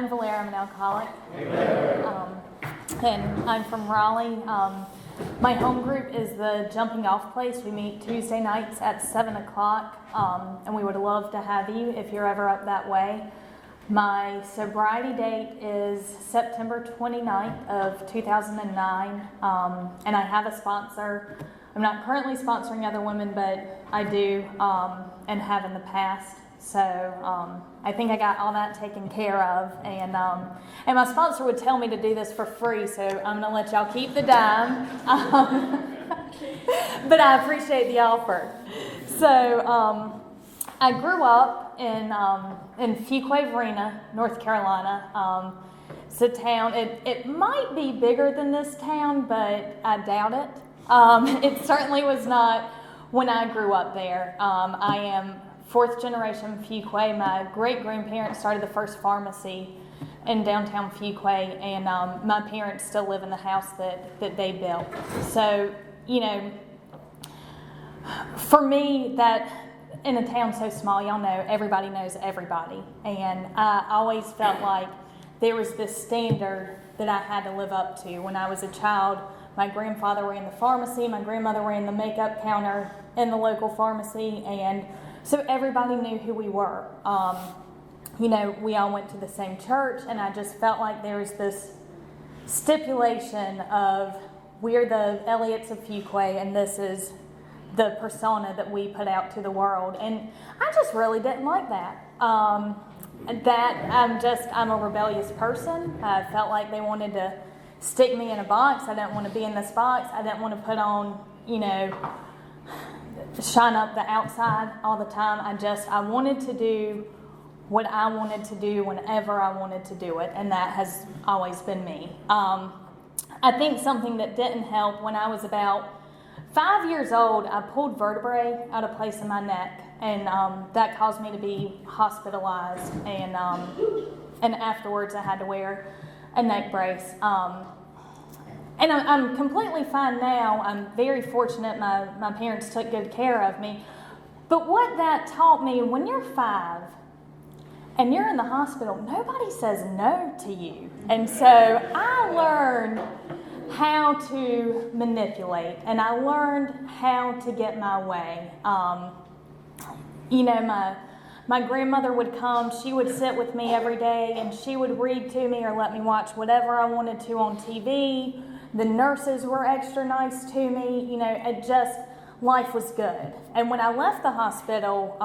I'm Velaire. I'm an alcoholic. And I'm from Raleigh. My home group is the Jumping Off Place. We meet Tuesday nights at 7 o'clock, and we would love to have you if you're ever up that way. My sobriety date is September 29th of 2009, and I have a sponsor. I'm not currently sponsoring other women, but I do and have in the past. So I think I got all that taken care of, and my sponsor would tell me to do this for free, so I'm going to let y'all keep the dime, but I appreciate the offer. So I grew up in Fuquay, Verena, North Carolina. It's a town. It might be bigger than this town, but I doubt it. It certainly was not when I grew up there. I am fourth generation Fuquay. My great-grandparents started the first pharmacy in downtown Fuquay, and my parents still live in the house that they built. So, for me, that in a town so small, y'all know, everybody knows everybody. And I always felt like there was this standard that I had to live up to. When I was a child, my grandfather ran the pharmacy, my grandmother ran the makeup counter in the local pharmacy, and so everybody knew who we were. We all went to the same church, and I just felt like there was this stipulation of we're the Elliots of Fuquay, and this is the persona that we put out to the world. And I just really didn't like that. I'm a rebellious person. I felt like they wanted to stick me in a box. I didn't want to be in this box. I didn't want to put on, shine up the outside all the time. I wanted to do what I wanted to do whenever I wanted to do it, and that has always been me. I think something that didn't help, when I was about 5 years old, I pulled vertebrae out of place in my neck, and that caused me to be hospitalized, and afterwards I had to wear a neck brace. And I'm completely fine now. I'm very fortunate my parents took good care of me. But what that taught me, when you're 5 and you're in the hospital, nobody says no to you. And so I learned how to manipulate, and I learned how to get my way. My grandmother would come, she would sit with me every day, and she would read to me or let me watch whatever I wanted to on TV. The nurses were extra nice to me. Life was good. And when I left the hospital,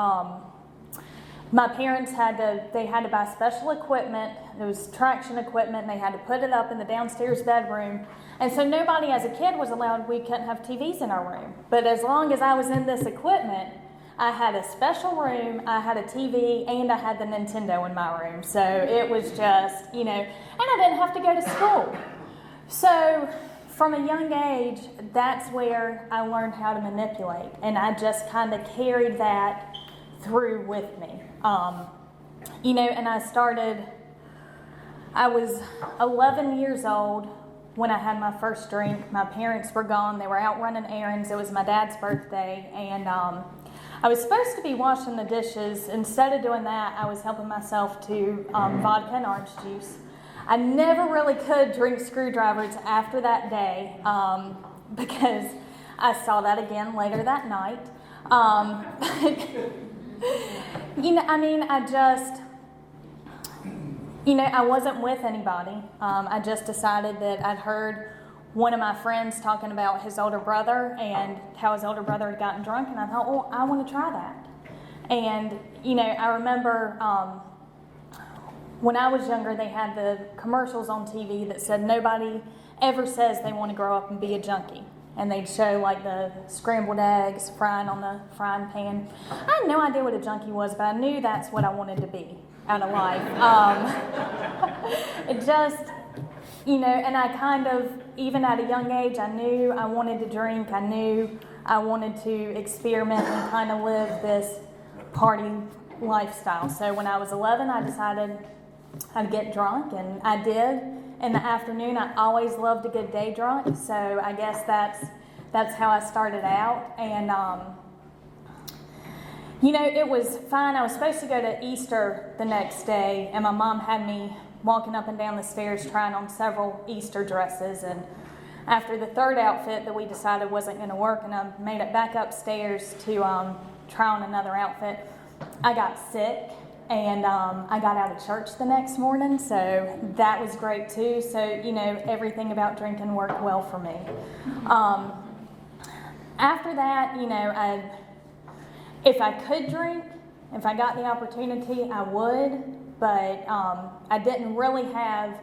my parents had to buy special equipment. There was traction equipment, and they had to put it up in the downstairs bedroom. And so nobody as a kid was allowed, we couldn't have TVs in our room. But as long as I was in this equipment, I had a special room, I had a TV, and I had the Nintendo in my room. So it was just, and I didn't have to go to school. So from a young age, that's where I learned how to manipulate. And I just kind of carried that through with me. And I was 11 years old when I had my first drink. My parents were gone. They were out running errands. It was my dad's birthday, and I was supposed to be washing the dishes. Instead of doing that, I was helping myself to vodka and orange juice. I never really could drink screwdrivers after that day because I saw that again later that night. I wasn't with anybody. I just decided that I'd heard one of my friends talking about his older brother and how his older brother had gotten drunk, and I thought, well, I want to try that. And, I remember when I was younger, they had the commercials on TV that said nobody ever says they want to grow up and be a junkie. And they'd show like the scrambled eggs frying on the frying pan. I had no idea what a junkie was, but I knew that's what I wanted to be out of life. And I kind of, even at a young age, I knew I wanted to drink. I knew I wanted to experiment and kind of live this party lifestyle. So when I was 11, I decided I'd get drunk, and I did. In the afternoon, I always loved a good day drunk, so I guess that's how I started out. And it was fine. I was supposed to go to Easter the next day, and my mom had me walking up and down the stairs trying on several Easter dresses. And after the third outfit that we decided wasn't going to work and I made it back upstairs to try on another outfit, I got sick. And I got out of church the next morning, so that was great too. So, everything about drinking worked well for me. After that, if I could drink, if I got the opportunity, I would. But I didn't really have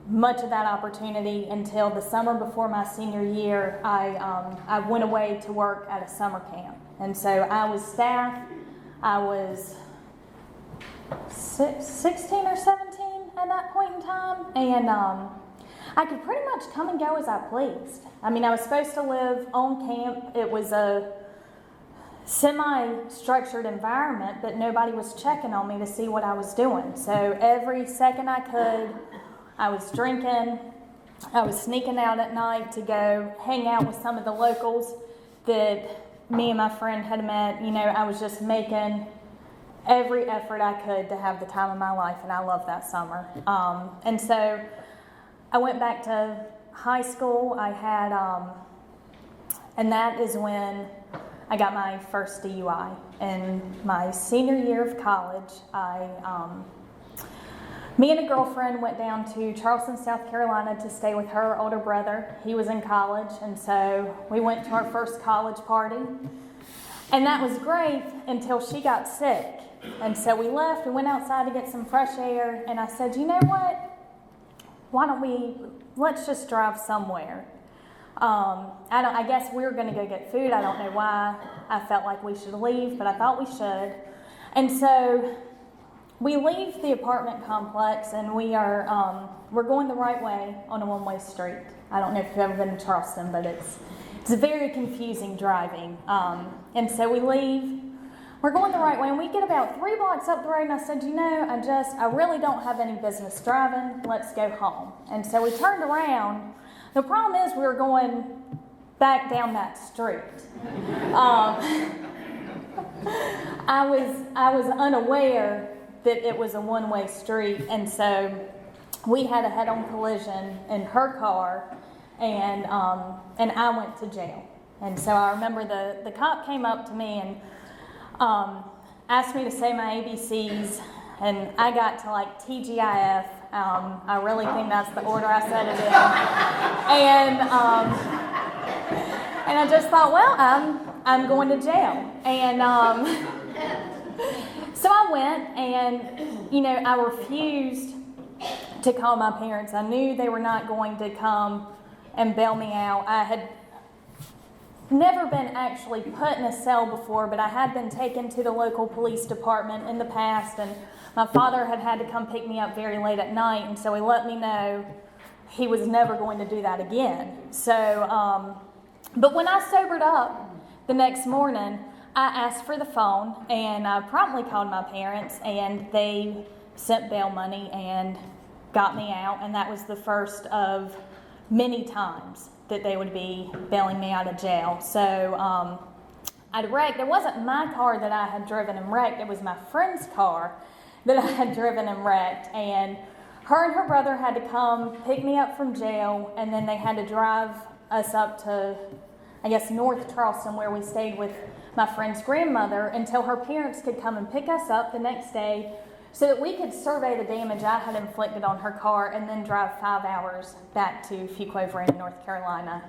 much of that opportunity until the summer before my senior year. I went away to work at a summer camp. And so I was staff. I was 16 or 17 at that point in time, and I could pretty much come and go as I pleased. I mean, I was supposed to live on camp. It was a semi-structured environment, but nobody was checking on me to see what I was doing. So every second I could, I was drinking. I was sneaking out at night to go hang out with some of the locals that me and my friend had met. I was just making every effort I could to have the time of my life, and I loved that summer. And so I went back to high school. I had, and that is when I got my first DUI. In my senior year of college, me and a girlfriend went down to Charleston, South Carolina to stay with her older brother. He was in college, and so we went to our first college party. And that was great until she got sick. And so we left, we went outside to get some fresh air, and I said, you know what, let's just drive somewhere. I guess we were going to go get food. I don't know why I felt like we should leave, but I thought we should. And so we leave the apartment complex, and we're going the right way on a one-way street. I don't know if you've ever been to Charleston, but it's very confusing driving. And so we leave. We're going the right way, and we get about 3 blocks up the road, and I said, I really don't have any business driving. Let's go home. And so we turned around. The problem is we were going back down that street. I was unaware that it was a one-way street, and so we had a head-on collision in her car, and I went to jail. And so I remember the cop came up to me and asked me to say my ABCs, and I got to TGIF. I really think that's the order I said it in. And I just thought, well, I'm going to jail. And so I went, and I refused to call my parents. I knew they were not going to come and bail me out. I had never been actually put in a cell before, but I had been taken to the local police department in the past, and my father had to come pick me up very late at night, and so he let me know he was never going to do that again. So, but when I sobered up the next morning, I asked for the phone, and I promptly called my parents, and they sent bail money and got me out, and that was the first of many times that they would be bailing me out of jail. So I'd wrecked. It wasn't my car that I had driven and wrecked. It was my friend's car that I had driven and wrecked. And her brother had to come pick me up from jail, and then they had to drive us up to, I guess, North Charleston, where we stayed with my friend's grandmother, until her parents could come and pick us up the next day so that we could survey the damage I had inflicted on her car and then drive 5 hours back to Fuquay-Varina, North Carolina.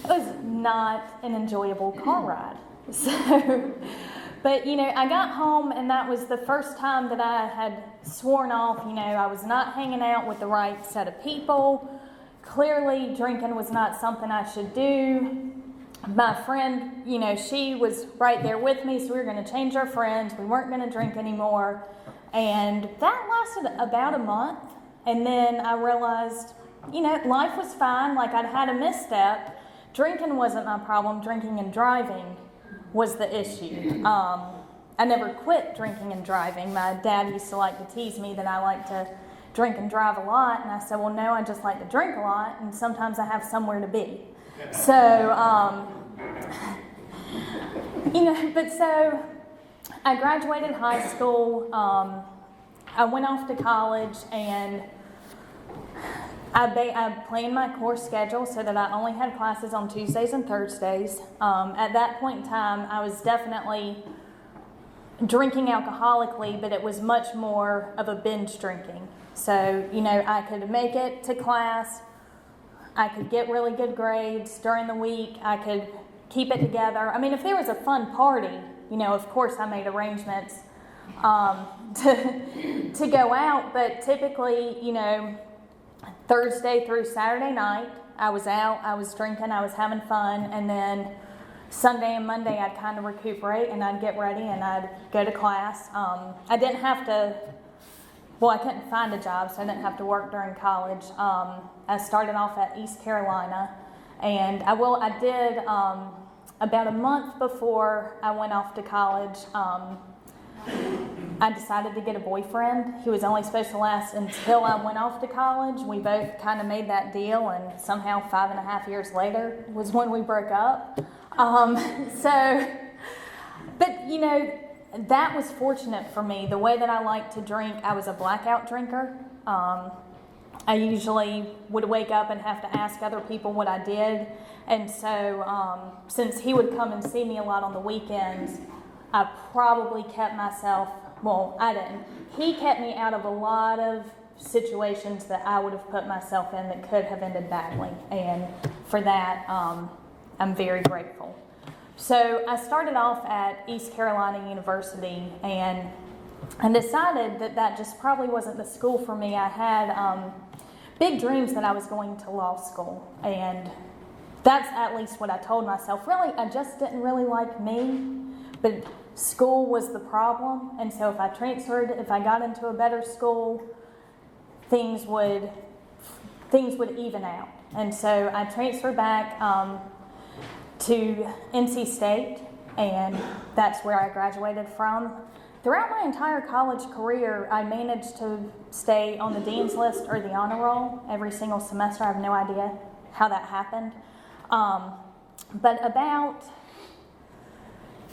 It was not an enjoyable car ride. So, but, I got home, and that was the first time that I had sworn off. I was not hanging out with the right set of people. Clearly, drinking was not something I should do. My friend, she was right there with me, so we were going to change our friends. We weren't going to drink anymore. And that lasted about a month. And then I realized, life was fine. I'd had a misstep. Drinking wasn't my problem. Drinking and driving was the issue. I never quit drinking and driving. My dad used to like to tease me that I like to drink and drive a lot. And I said, well, no, I just like to drink a lot. And sometimes I have somewhere to be. So, but so I graduated high school. I went off to college, and I planned my course schedule so that I only had classes on Tuesdays and Thursdays. At that point in time, I was definitely drinking alcoholically, but it was much more of a binge drinking. So, I could make it to class, I could get really good grades during the week, I could keep it together. I mean, if there was a fun party, of course I made arrangements to go out, but typically, Thursday through Saturday night, I was out, I was drinking, I was having fun, and then Sunday and Monday I'd kind of recuperate, and I'd get ready and I'd go to class. I didn't have to, I couldn't find a job, so I didn't have to work during college. I started off at East Carolina, and I did about a month before I went off to college. I decided to get a boyfriend. He was only supposed to last until I went off to college. We both kind of made that deal, and somehow 5.5 years later was when we broke up. That was fortunate for me. The way that I like to drink, I was a blackout drinker. I usually would wake up and have to ask other people what I did. And so since he would come and see me a lot on the weekends, I probably kept myself, I didn't. He kept me out of a lot of situations that I would have put myself in that could have ended badly. And for that, I'm very grateful. So I started off at East Carolina University, and I decided that just probably wasn't the school for me. I had big dreams that I was going to law school, and that's at least what I told myself. Really, I just didn't really like me, but school was the problem, and so if I got into a better school, things would even out. And so I transferred back to NC State, and that's where I graduated from. Throughout my entire college career, I managed to stay on the dean's list or the honor roll every single semester. I have no idea how that happened. But about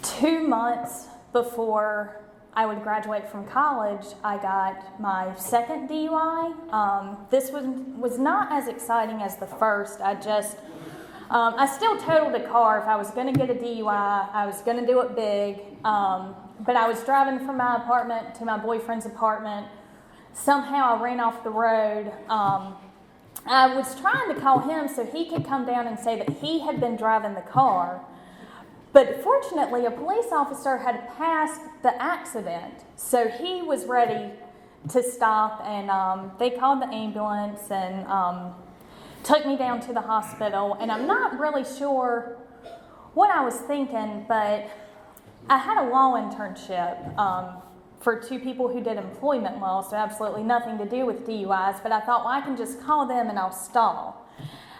2 months before I would graduate from college, I got my second DUI. This was not as exciting as the first. I still totaled a car. If I was going to get a DUI, I was going to do it big. But I was driving from my apartment to my boyfriend's apartment. Somehow I ran off the road. I was trying to call him so he could come down and say that he had been driving the car. But fortunately, a police officer had passed the accident, so he was ready to stop, and they called the ambulance and took me down to the hospital. And I'm not really sure what I was thinking, but I had a law internship for two people who did employment law, so absolutely nothing to do with DUIs, but I thought, I can just call them and I'll stall.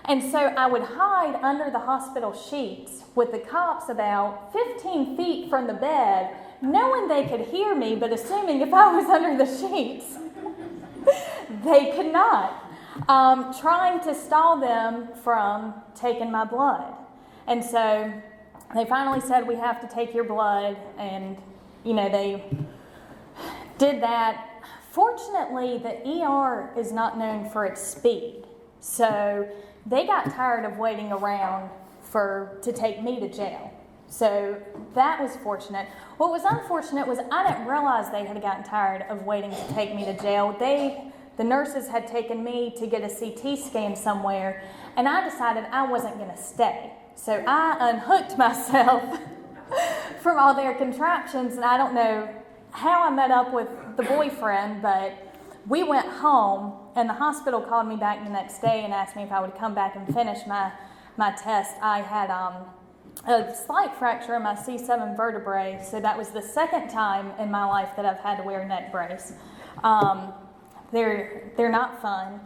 And so I would hide under the hospital sheets with the cops about 15 feet from the bed, knowing they could hear me, but assuming if I was under the sheets, they could not. Trying to stall them from taking my blood. And so they finally said, we have to take your blood, and, they did that. Fortunately, the ER is not known for its speed. So they got tired of waiting around to take me to jail. So that was fortunate. What was unfortunate was I didn't realize they had gotten tired of waiting to take me to jail. The nurses had taken me to get a CT scan somewhere, and I decided I wasn't going to stay. So I unhooked myself from all their contraptions, and I don't know how I met up with the boyfriend, but we went home, and the hospital called me back the next day and asked me if I would come back and finish my test. I had a slight fracture in my C7 vertebrae, so that was the second time in my life that I've had to wear a neck brace. They're not fun.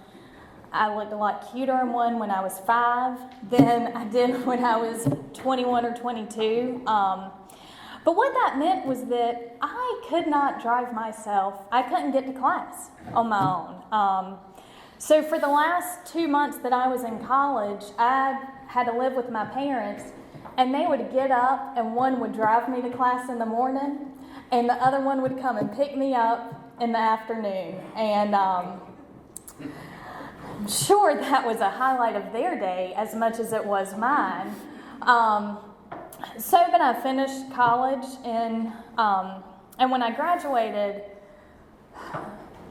I looked a lot cuter in one when I was 5 than I did when I was 21 or 22. But what that meant was that I could not drive myself. I couldn't get to class on my own. So for the last 2 months that I was in college, I had to live with my parents, and they would get up, and one would drive me to class in the morning, and the other one would come and pick me up in the afternoon, and I'm sure that was a highlight of their day as much as it was mine. So then I finished college, and when I graduated,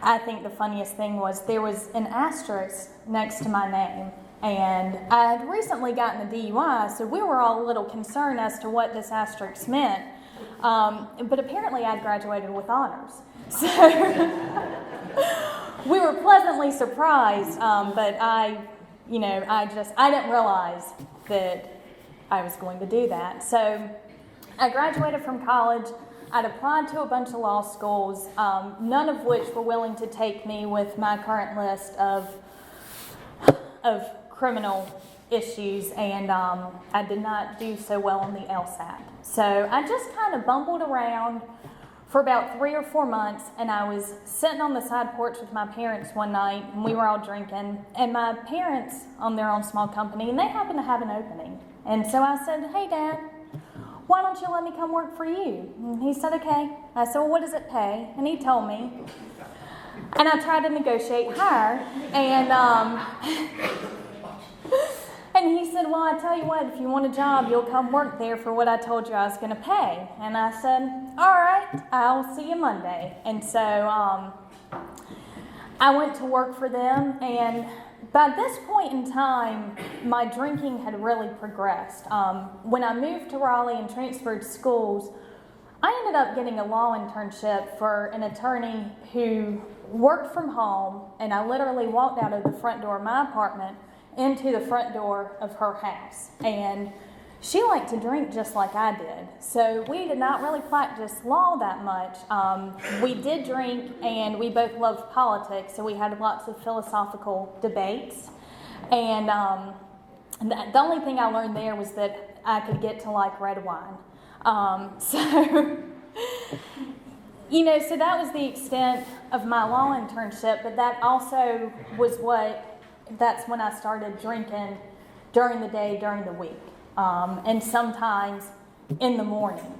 I think the funniest thing was there was an asterisk next to my name. And I had recently gotten a DUI, so we were all a little concerned as to what this asterisk meant. But apparently I'd graduated with honors. So we were pleasantly surprised, but I didn't realize that I was going to do that. So I graduated from college. I'd applied to a bunch of law schools, none of which were willing to take me with my current list of criminal issues, and I did not do so well on the LSAT. So I just kind of bumbled around for about 3 or 4 months, and I was sitting on the side porch with my parents one night, and we were all drinking, and my parents own their own small company, and they happened to have an opening. And so I said, "Hey, Dad, why don't you let me come work for you?" And he said, "Okay." I said, "Well, what does it pay?" And he told me. And I tried to negotiate higher, and he said, "Well, I tell you what, if you want a job, you'll come work there for what I told you I was going to pay." And I said, "All right, I'll see you Monday." And so I went to work for them, and by this point in time, my drinking had really progressed. When I moved to Raleigh and transferred schools, I ended up getting a law internship for an attorney who worked from home, and I literally walked out of the front door of my apartment into the front door of her house. And she liked to drink just like I did. So we did not really practice law that much. We did drink, and we both loved politics, so we had lots of philosophical debates. And the only thing I learned there was that I could get to like red wine. So that was the extent of my law internship, but that also was that's when I started drinking during the day, during the week, and sometimes in the morning,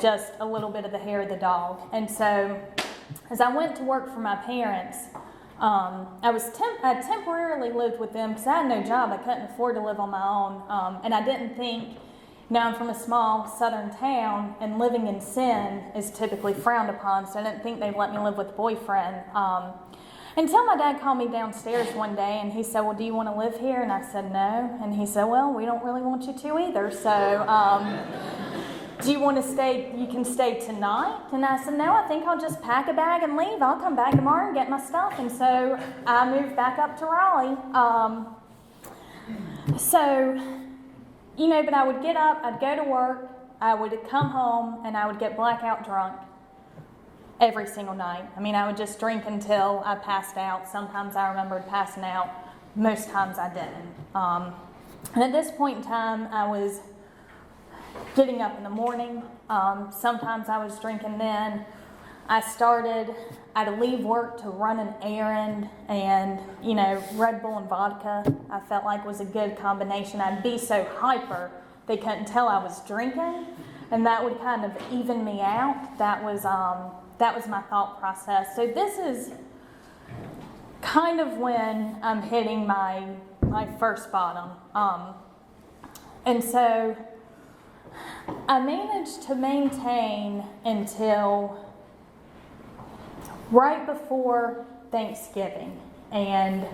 just a little bit of the hair of the dog. And so as I went to work for my parents, I temporarily lived with them because I had no job. I couldn't afford to live on my own, and I didn't think, I'm from a small southern town, and living in sin is typically frowned upon, so I didn't think they'd let me live with a boyfriend. Until my dad called me downstairs one day, and he said, "Well, do you want to live here?" And I said, "No." And he said, "Well, we don't really want you to either, so do you want to stay? You can stay tonight." And I said, "No, I think I'll just pack a bag and leave. I'll come back tomorrow and get my stuff." And so I moved back up to Raleigh. But I would get up, I'd go to work, I would come home, and I would get blackout drunk every single night. I would just drink until I passed out. Sometimes I remembered passing out. Most times I didn't. And at this point in time, I was getting up in the morning. Sometimes I was drinking then. I'd leave work to run an errand, and, Red Bull and vodka, I felt like was a good combination. I'd be so hyper, they couldn't tell I was drinking, and that would kind of even me out. That was my thought process. So this is kind of when I'm hitting my first bottom. And so I managed to maintain until right before Thanksgiving. And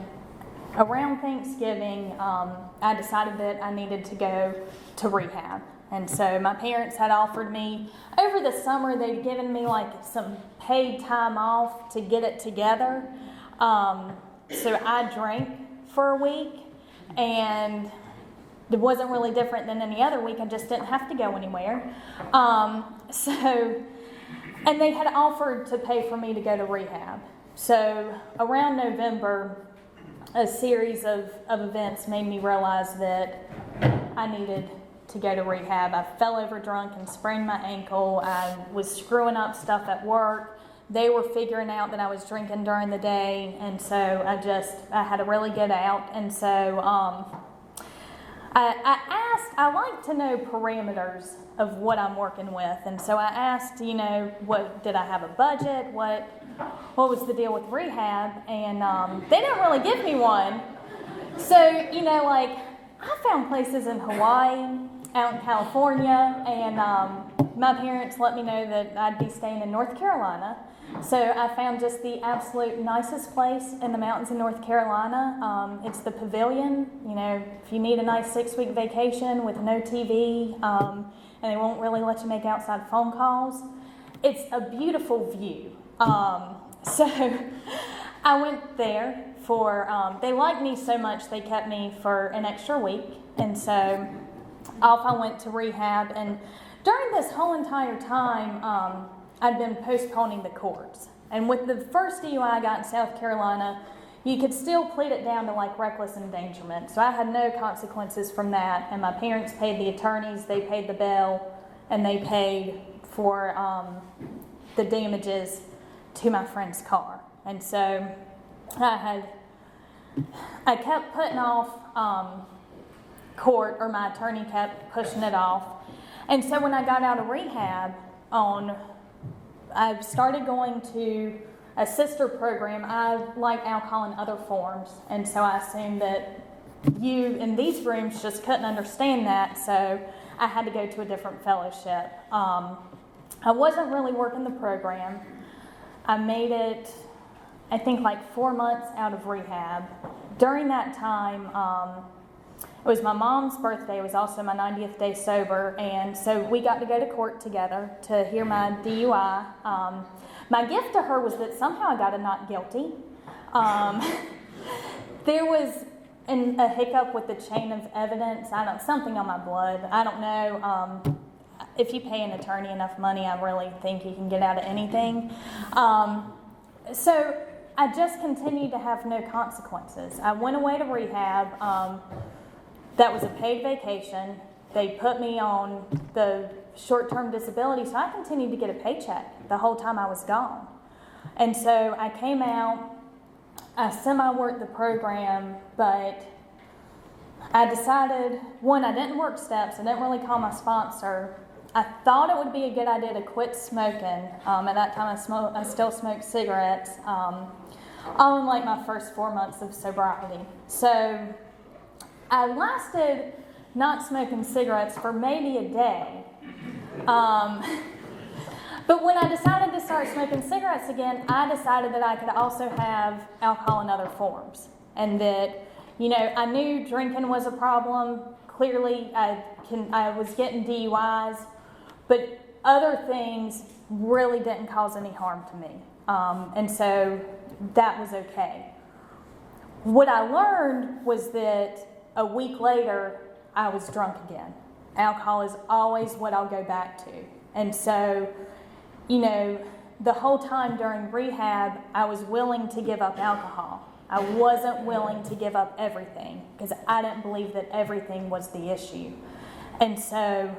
around Thanksgiving, I decided that I needed to go to rehab. And so my parents had offered me, over the summer, they'd given me like some paid time off to get it together. So I drank for a week, and it wasn't really different than any other week. I just didn't have to go anywhere. And they had offered to pay for me to go to rehab. So around November, a series of events made me realize that I needed to go to rehab. I fell over drunk and sprained my ankle. I was screwing up stuff at work. They were figuring out that I was drinking during the day, and so I had to really get out. And so I like to know parameters of what I'm working with. And so I asked, what, did I have a budget? What what was the deal with rehab, and they didn't really give me one. So, like, I found places in Hawaii, out in California, and my parents let me know that I'd be staying in North Carolina. So I found just the absolute nicest place in the mountains of North Carolina. It's the Pavilion. If you need a nice 6-week vacation with no TV, and they won't really let you make outside phone calls, it's a beautiful view. So I went there for, they liked me so much they kept me for an extra week. And so off I went to rehab. And during this whole entire time, I'd been postponing the courts. And with the first DUI I got in South Carolina, you could still plead it down to like reckless endangerment. So I had no consequences from that. And my parents paid the attorneys, they paid the bail, and they paid for the damages to my friend's car. And so I kept putting off court, or my attorney kept pushing it off. And so when I got out of rehab, I started going to a sister program. I like alcohol in other forms, and so I assumed that you in these rooms just couldn't understand that, so I had to go to a different fellowship. I wasn't really working the program. I made it, I think, like 4 months out of rehab. During that time, it was my mom's birthday. It was also my 90th day sober, and so we got to go to court together to hear my DUI. My gift to her was that somehow I got a not guilty. There was a hiccup with the chain of evidence. Something on my blood. I don't know. If you pay an attorney enough money, I really think you can get out of anything. So I just continued to have no consequences. I went away to rehab. That was a paid vacation. They put me on the short-term disability, so I continued to get a paycheck the whole time I was gone. And so I came out, I semi-worked the program, but I decided, one, I didn't work steps, I didn't really call my sponsor. I thought it would be a good idea to quit smoking. At that time I still smoked cigarettes, all in like my first 4 months of sobriety. So I lasted not smoking cigarettes for maybe a day. But when I decided to start smoking cigarettes again, I decided that I could also have alcohol in other forms. And that, I knew drinking was a problem. Clearly, I was getting DUIs, but other things really didn't cause any harm to me. And so that was okay. What I learned was that a week later, I was drunk again. Alcohol is always what I'll go back to. And so, the whole time during rehab, I was willing to give up alcohol. I wasn't willing to give up everything because I didn't believe that everything was the issue. And so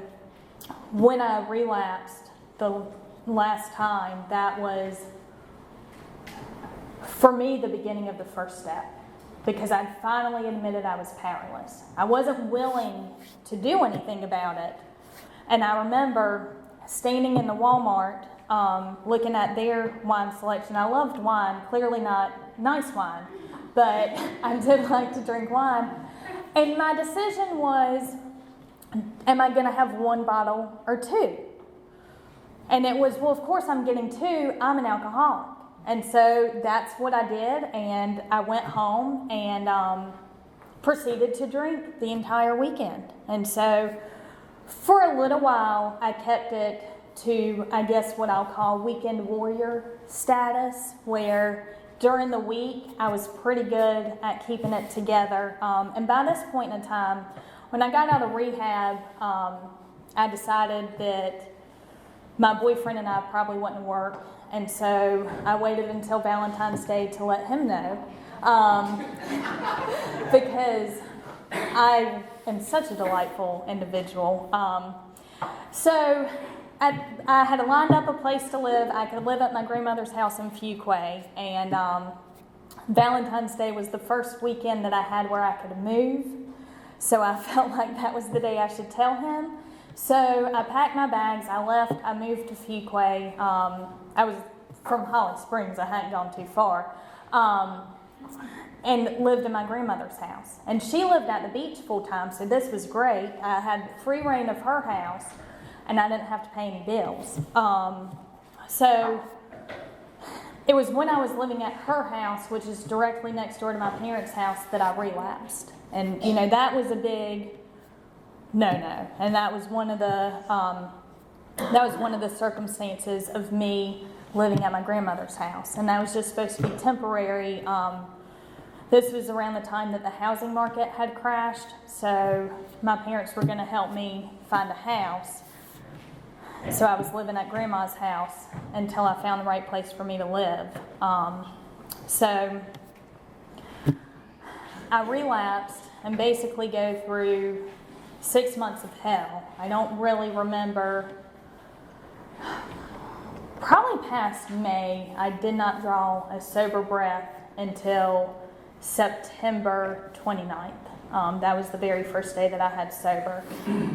when I relapsed the last time, that was, for me, the beginning of the first step, because I'd finally admitted I was powerless. I wasn't willing to do anything about it. And I remember standing in the Walmart, looking at their wine selection. I loved wine, clearly not nice wine, but I did like to drink wine. And my decision was, am I going to have one bottle or two? And it was, well, of course I'm getting two. I'm an alcoholic. And so that's what I did, and I went home and proceeded to drink the entire weekend. And so for a little while, I kept it to, I guess, what I'll call weekend warrior status, where during the week, I was pretty good at keeping it together. And by this point in time, when I got out of rehab, I decided that my boyfriend and I probably wouldn't work. And so I waited until Valentine's Day to let him know, because I am such a delightful individual. So I had lined up a place to live. I could live at my grandmother's house in Fuquay, and Valentine's Day was the first weekend that I had where I could move. So I felt like that was the day I should tell him. So I packed my bags, I left, I moved to Fuquay. I was from Holly Springs. I hadn't gone too far. And lived in my grandmother's house. And she lived at the beach full time, so this was great. I had free reign of her house, and I didn't have to pay any bills. So it was when I was living at her house, which is directly next door to my parents' house, that I relapsed. And, that was a big no-no. And that was one of the circumstances of me living at my grandmother's house. And that was just supposed to be temporary. This was around the time that the housing market had crashed, so my parents were going to help me find a house. So I was living at Grandma's house until I found the right place for me to live. So I relapsed and basically go through 6 months of hell. I don't really remember. Probably past May, I did not draw a sober breath until September 29th. That was the very first day that I had sober.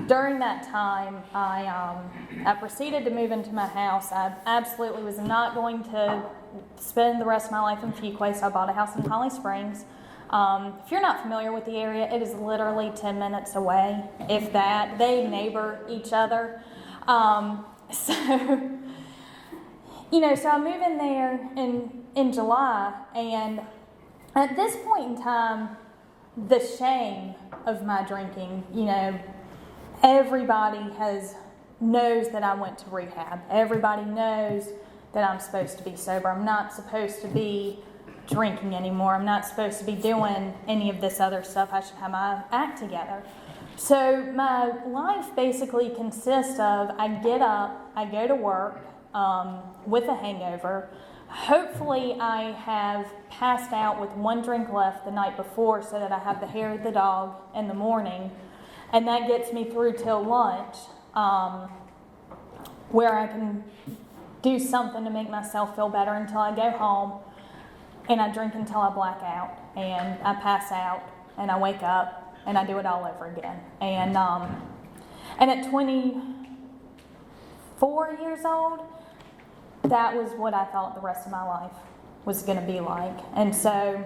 During that time, I proceeded to move into my house. I absolutely was not going to spend the rest of my life in Fuquay, so I bought a house in Holly Springs. If you're not familiar with the area, it is literally 10 minutes away, if that. They neighbor each other. So I move in there in July, and at this point in time, the shame of my drinking, everybody knows that I went to rehab. Everybody knows that I'm supposed to be sober. I'm not supposed to be drinking anymore. I'm not supposed to be doing any of this other stuff. I should have my act together. So my life basically consists of, I get up, I go to work with a hangover. Hopefully I have passed out with one drink left the night before so that I have the hair of the dog in the morning. And that gets me through till lunch, where I can do something to make myself feel better until I go home. And I drink until I black out. And I pass out. And I wake up. And I do it all over again. And at 24 years old, that was what I thought the rest of my life was going to be like. And so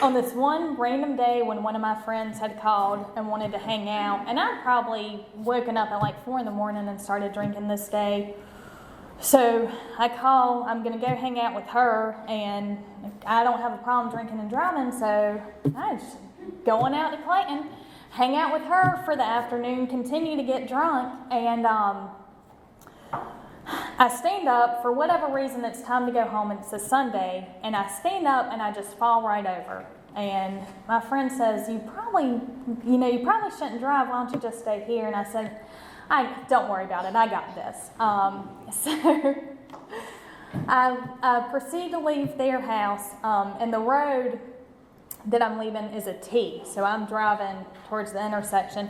on this one random day when one of my friends had called and wanted to hang out, and I'd probably woken up at like 4 a.m. and started drinking this day. So I call, I'm going to go hang out with her, and I don't have a problem drinking and driving, so I was going out to Clayton, hang out with her for the afternoon, continue to get drunk, and I stand up, for whatever reason, it's time to go home, it's a Sunday, and I stand up and I just fall right over. And my friend says, you probably shouldn't drive, why don't you just stay here? And I said, don't worry about it, I got this. So I proceed to leave their house, and the road that I'm leaving is a T, so I'm driving towards the intersection.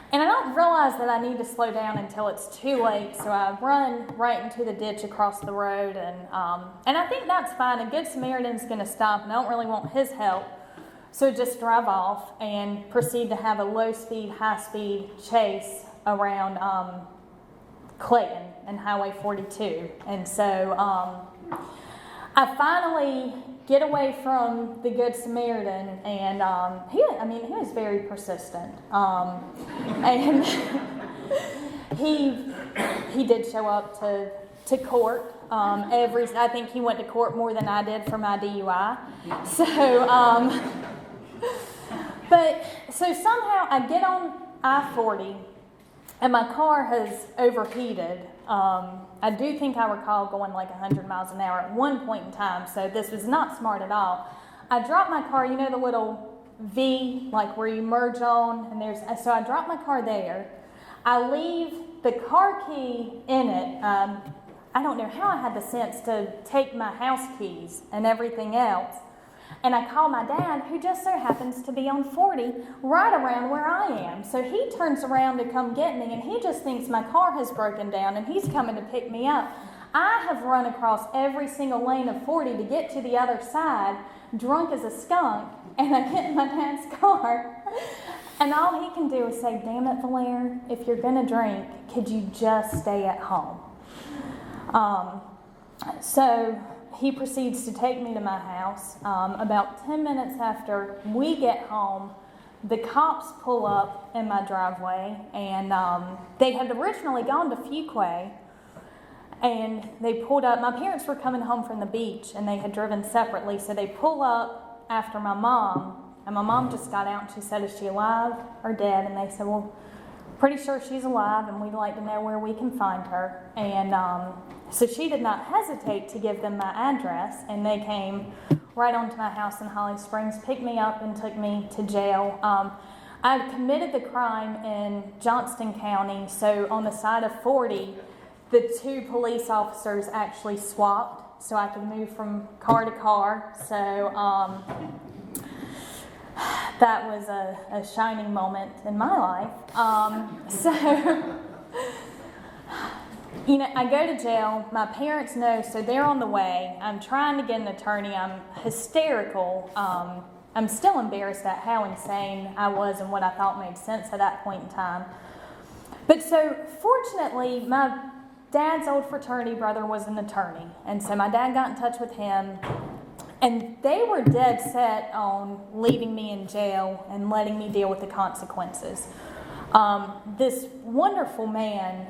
And I don't realize that I need to slow down until it's too late, so I run right into the ditch across the road, and I think that's fine. A Good Samaritan's going to stop, and I don't really want his help, so just drive off and proceed to have a low-speed, high-speed chase around Clayton and Highway 42. And so I finally get away from the Good Samaritan, and he was very persistent, and he did show up to court. I think he went to court more than I did for my DUI. So somehow I get on I-40, and my car has overheated. I do think I recall going like 100 miles an hour at one point in time, so this was not smart at all. I dropped my car, the little V, like where you merge on, and so I dropped my car there. I leave the car key in it. I don't know how I had the sense to take my house keys and everything else. And I call my dad, who just so happens to be on 40 right around where I am. So he turns around to come get me, and he just thinks my car has broken down, and he's coming to pick me up. I have run across every single lane of 40 to get to the other side, drunk as a skunk, and I get in my dad's car. And all he can do is say, damn it, Velaire, if you're going to drink, could you just stay at home? So he proceeds to take me to my house. About 10 minutes after we get home, the cops pull up in my driveway, and they had originally gone to Fuquay, and they pulled up. My parents were coming home from the beach, and they had driven separately, so they pull up after my mom, and my mom just got out, and she said, "Is she alive or dead?" And they said, "Well, pretty sure she's alive, and we'd like to know where we can find her." And so she did not hesitate to give them my address, and they came right onto my house in Holly Springs, picked me up, and took me to jail. I had committed the crime in Johnston County, so on the side of 40, the two police officers actually swapped, so I could move from car to car. So that was a shining moment in my life. You know, I go to jail. My parents know, so they're on the way. I'm trying to get an attorney. I'm hysterical. I'm still embarrassed at how insane I was and what I thought made sense at that point in time. But so, fortunately, my dad's old fraternity brother was an attorney. And so my dad got in touch with him. And they were dead set on leaving me in jail and letting me deal with the consequences. This wonderful man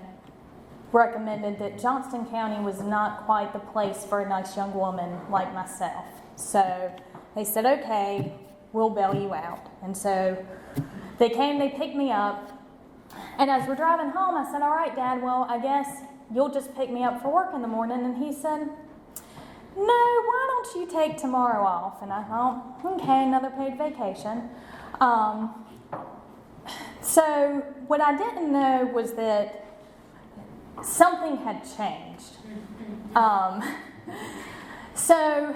recommended that Johnston County was not quite the place for a nice young woman like myself. So they said, "Okay, we'll bail you out." And so they came, they picked me up. And as we're driving home, I said, "All right, Dad, well, I guess you'll just pick me up for work in the morning." And he said, "No, why don't you take tomorrow off?" And I thought, okay, another paid vacation. So what I didn't know was that something had changed. So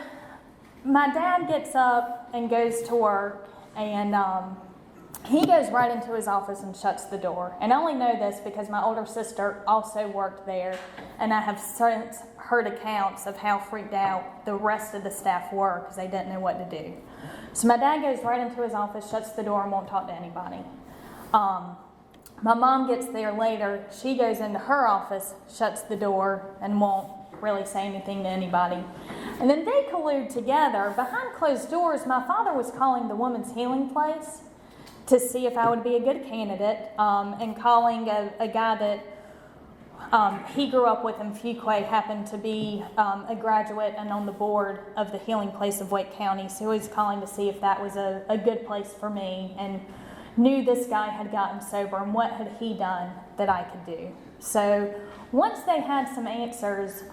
my dad gets up and goes to work, and he goes right into his office and shuts the door. And I only know this because my older sister also worked there, and I have since heard accounts of how freaked out the rest of the staff were because they didn't know what to do. So my dad goes right into his office, shuts the door, and won't talk to anybody. My mom gets there later. She goes into her office, shuts the door, and won't really say anything to anybody. And then they collude together. Behind closed doors, my father was calling the Women's Healing Place to see if I would be a good candidate, and calling a guy that he grew up with in Fuquay, happened to be a graduate and on the board of the Healing Place of Wake County. So he was calling to see if that was a good place for me, and knew this guy had gotten sober and what had he done that I could do. So once they had some answers,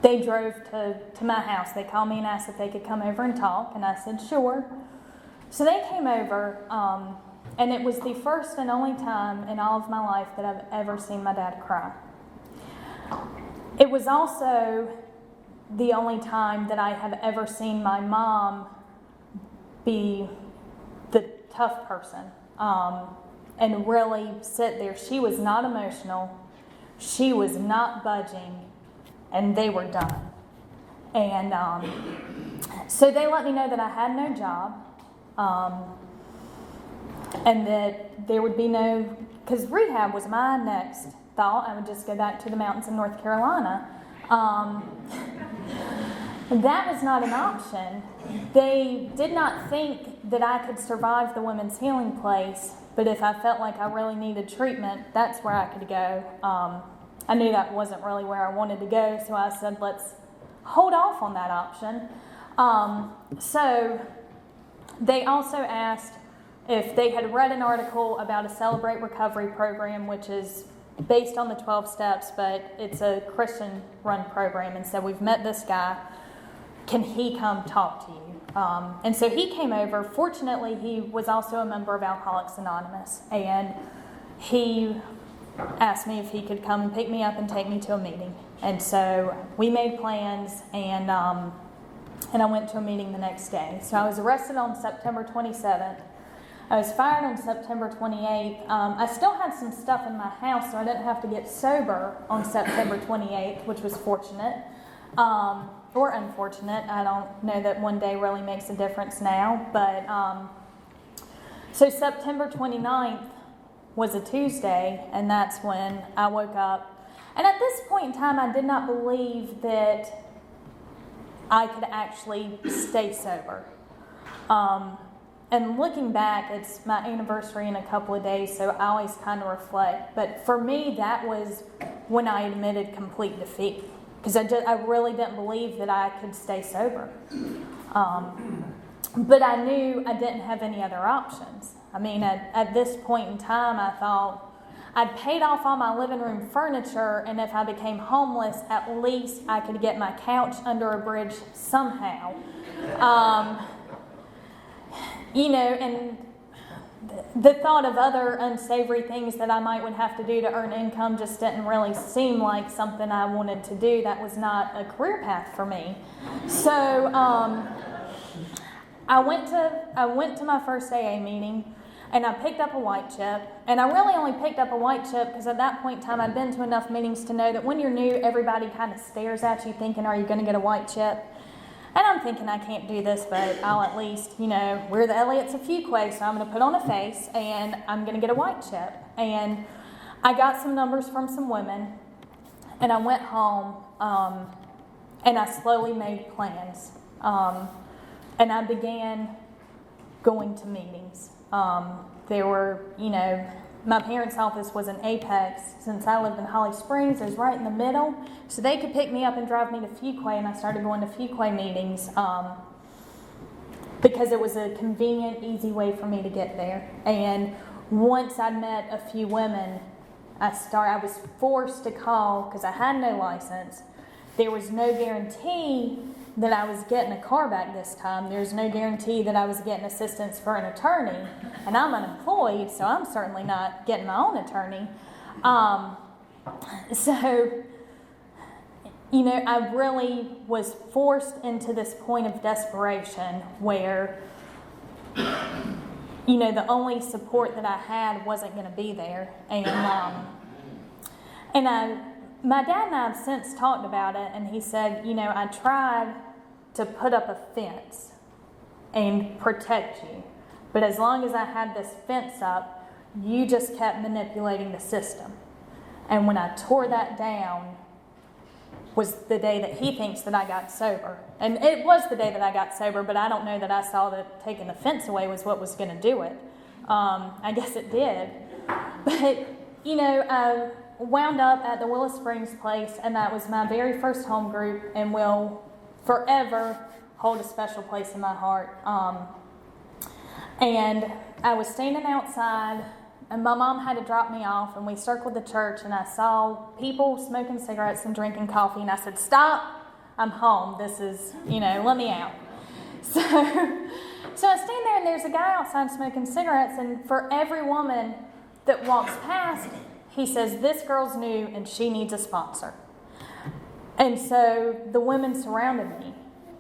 they drove to my house. They called me and asked if they could come over and talk, and I said sure. So they came over, and it was the first and only time in all of my life that I've ever seen my dad cry. It was also the only time that I have ever seen my mom be the tough person, and really sit there. She was not emotional. She was not budging, and they were done. And so they let me know that I had no job, and that there would be no, because rehab was my next thought. I would just go back to the mountains in North Carolina. That was not an option. They did not think that I could survive the Women's Healing Place, but if I felt like I really needed treatment, that's where I could go. I knew that wasn't really where I wanted to go, so I said, let's hold off on that option. So they also asked if they had read an article about a Celebrate Recovery program, which is based on the 12 steps, but it's a Christian-run program, and said, we've met this guy. Can he come talk to you? And so he came over. Fortunately, he was also a member of Alcoholics Anonymous, and he asked me if he could come and pick me up and take me to a meeting. And so we made plans, and I went to a meeting the next day. So I was arrested on September 27th. I was fired on September 28th. I still had some stuff in my house, so I didn't have to get sober on September 28th, which was fortunate. Or unfortunate. I don't know that one day really makes a difference now. But so September 29th was a Tuesday, and that's when I woke up. And at this point in time, I did not believe that I could actually stay sober. And looking back, it's my anniversary in a couple of days, so I always kind of reflect. But for me, that was when I admitted complete defeat, because I really didn't believe that I could stay sober. But I knew I didn't have any other options. I mean, at this point in time, I thought I'd paid off all my living room furniture, and if I became homeless, at least I could get my couch under a bridge somehow. And the thought of other unsavory things that I would have to do to earn income just didn't really seem like something I wanted to do. That was not a career path for me. So I went to my first AA meeting, and I picked up a white chip. And I really only picked up a white chip because at that point in time, I'd been to enough meetings to know that when you're new, everybody kind of stares at you thinking, are you going to get a white chip? And I'm thinking, I can't do this, but I'll at least, we're the Elliots of Fuquay, so I'm going to put on a face, and I'm going to get a white chip. And I got some numbers from some women, and I went home, and I slowly made plans. And I began going to meetings. There were, my parents' office was in Apex. Since I lived in Holly Springs, it was right in the middle. So they could pick me up and drive me to Fuquay, and I started going to Fuquay meetings because it was a convenient, easy way for me to get there. And once I'd met a few women, I was forced to call because I had no license. There was no guarantee that I was getting a car back this time. There's no guarantee that I was getting assistance for an attorney. And I'm unemployed, so I'm certainly not getting my own attorney. I really was forced into this point of desperation where, the only support that I had wasn't going to be there. My dad and I have since talked about it, and he said, I tried to put up a fence and protect you, but as long as I had this fence up, you just kept manipulating the system. And when I tore that down was the day that he thinks that I got sober. And it was the day that I got sober, but I don't know that I saw that taking the fence away was what was going to do it. I guess it did. But, I wound up at the Willow Springs place, and that was my very first home group and will forever hold a special place in my heart. And I was standing outside, and my mom had to drop me off, and we circled the church, and I saw people smoking cigarettes and drinking coffee, and I said, stop, I'm home. This is, let me out. So I stand there, and there's a guy outside smoking cigarettes, and for every woman that walks past, he says, this girl's new and she needs a sponsor. And so the women surrounded me,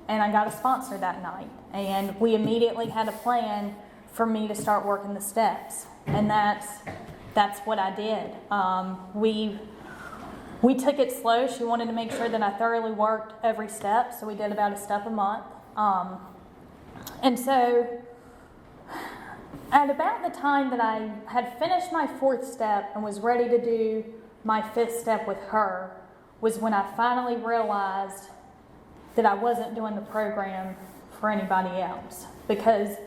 and I got a sponsor that night. And we immediately had a plan for me to start working the steps. And that's what I did. We took it slow. She wanted to make sure that I thoroughly worked every step, so we did about a step a month. And so at about the time that I had finished my fourth step and was ready to do my fifth step with her was when I finally realized that I wasn't doing the program for anybody else, because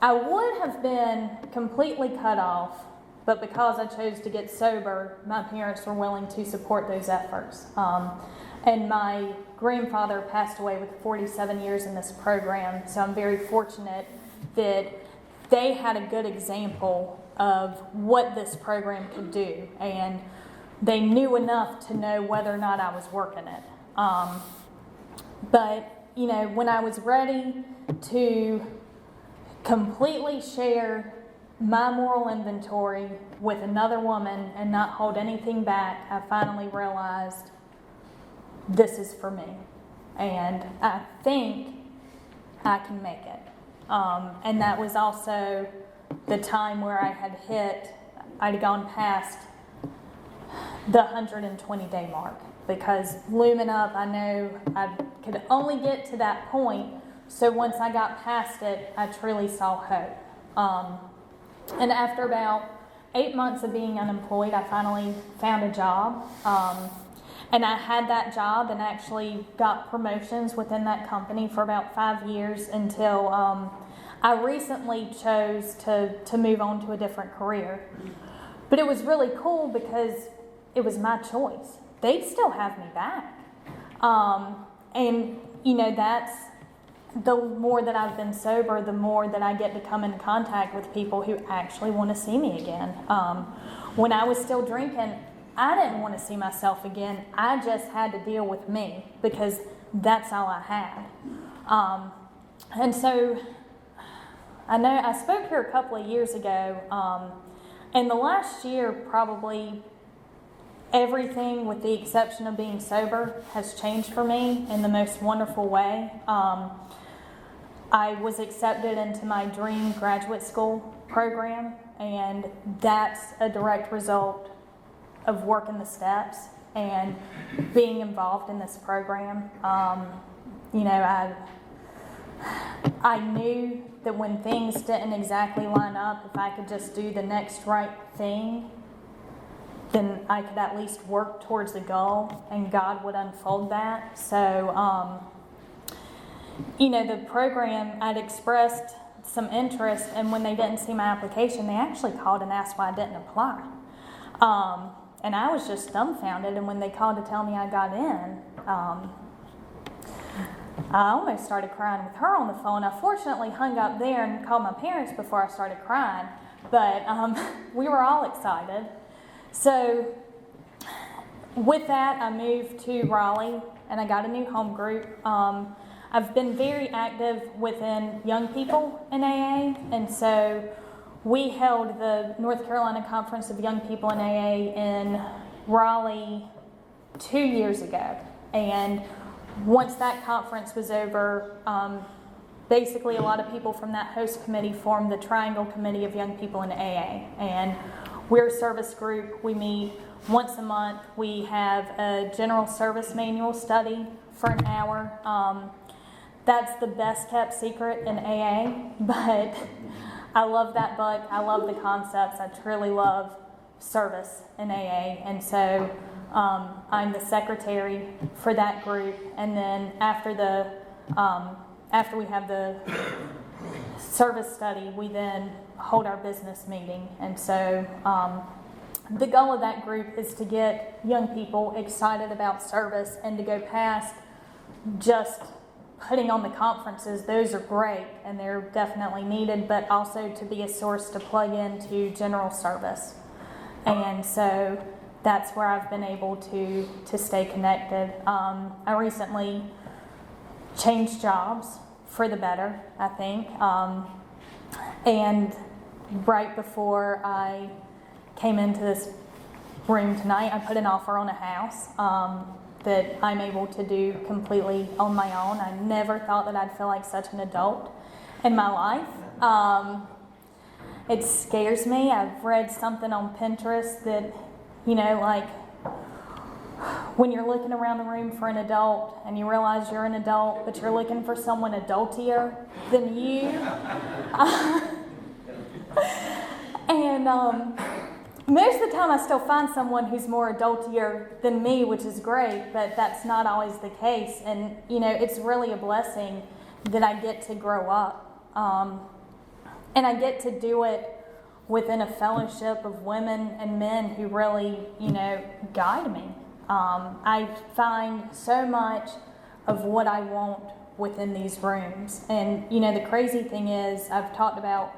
I would have been completely cut off, but because I chose to get sober, my parents were willing to support those efforts. And my grandfather passed away with 47 years in this program, so I'm very fortunate that they had a good example of what this program could do, and they knew enough to know whether or not I was working it. But, when I was ready to completely share my moral inventory with another woman and not hold anything back, I finally realized this is for me. And I think I can make it. And that was also the time where I'd gone past the 120-day mark. Because looming up, I know I could only get to that point. So once I got past it, I truly saw hope. And after about 8 months of being unemployed, I finally found a job. And I had that job and actually got promotions within that company for about 5 years until I recently chose to move on to a different career. But it was really cool because it was my choice. They'd still have me back. And, that's the more that I've been sober, the more that I get to come in contact with people who actually want to see me again. When I was still drinking, I didn't want to see myself again. I just had to deal with me because that's all I had. And so I know I spoke here a couple of years ago, and the last year probably everything with the exception of being sober has changed for me in the most wonderful way. I was accepted into my dream graduate school program, and that's a direct result of working the steps and being involved in this program. I knew that when things didn't exactly line up, if I could just do the next right thing, then I could at least work towards the goal, and God would unfold that. So, the program, I'd expressed some interest, and when they didn't see my application, they actually called and asked why I didn't apply. And I was just dumbfounded, and when they called to tell me I got in, I almost started crying with her on the phone. I fortunately hung up there and called my parents before I started crying, but we were all excited. So with that, I moved to Raleigh, and I got a new home group. I've been very active within young people in AA, and so we held the North Carolina Conference of Young People in AA in Raleigh 2 years ago. And once that conference was over, basically a lot of people from that host committee formed the Triangle Committee of Young People in AA. And we're a service group. We meet once a month. We have a general service manual study for an hour. That's the best kept secret in AA, but I love that book. I love the concepts. I truly love service in AA. And so I'm the secretary for that group. And then after we have the service study, we then hold our business meeting. And so the goal of that group is to get young people excited about service and to go past just putting on the conferences. Those are great and they're definitely needed, but also to be a source to plug into general service. And so that's where I've been able to stay connected. I recently changed jobs for the better, I think. And right before I came into this room tonight, I put an offer on a house that I'm able to do completely on my own. I never thought that I'd feel like such an adult in my life. It scares me. I've read something on Pinterest that, like when you're looking around the room for an adult and you realize you're an adult, but you're looking for someone adultier than you. And most of the time I still find someone who's more adultier than me, which is great, but that's not always the case. And, it's really a blessing that I get to grow up. And I get to do it within a fellowship of women and men who really, guide me. I find so much of what I want within these rooms. And, the crazy thing is I've talked about,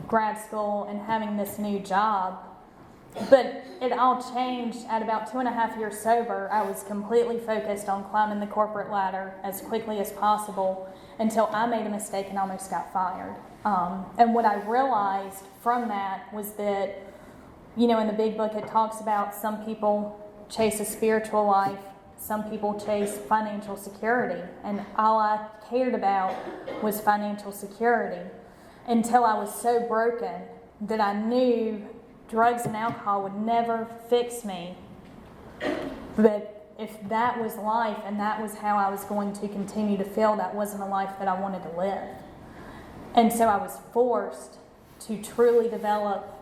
grad school and having this new job, but it all changed at about 2.5 years sober. I was completely focused on climbing the corporate ladder as quickly as possible until I made a mistake and almost got fired. And what I realized from that was that, in the big book it talks about some people chase a spiritual life, some people chase financial security, and all I cared about was financial security. Until I was so broken that I knew drugs and alcohol would never fix me. But if that was life and that was how I was going to continue to feel, that wasn't a life that I wanted to live. And so I was forced to truly develop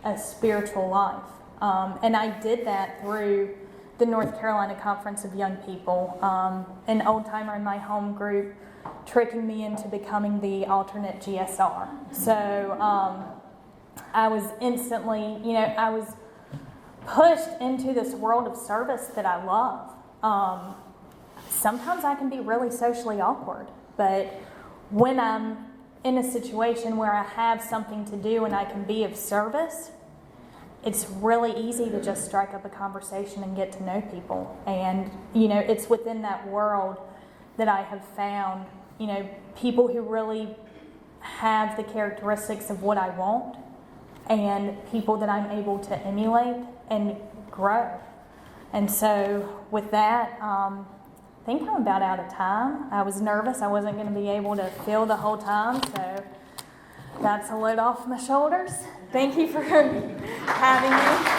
a spiritual life. And I did that through the North Carolina Conference of Young People, an old timer in my home group tricking me into becoming the alternate GSR. So I was instantly, I was pushed into this world of service that I love. Sometimes I can be really socially awkward, but when I'm in a situation where I have something to do and I can be of service, it's really easy to just strike up a conversation and get to know people. And, it's within that world that I have found, people who really have the characteristics of what I want and people that I'm able to emulate and grow. And so with that, I think I'm about out of time. I was nervous. I wasn't going to be able to fill the whole time, so that's a load off my shoulders. Thank you for having me.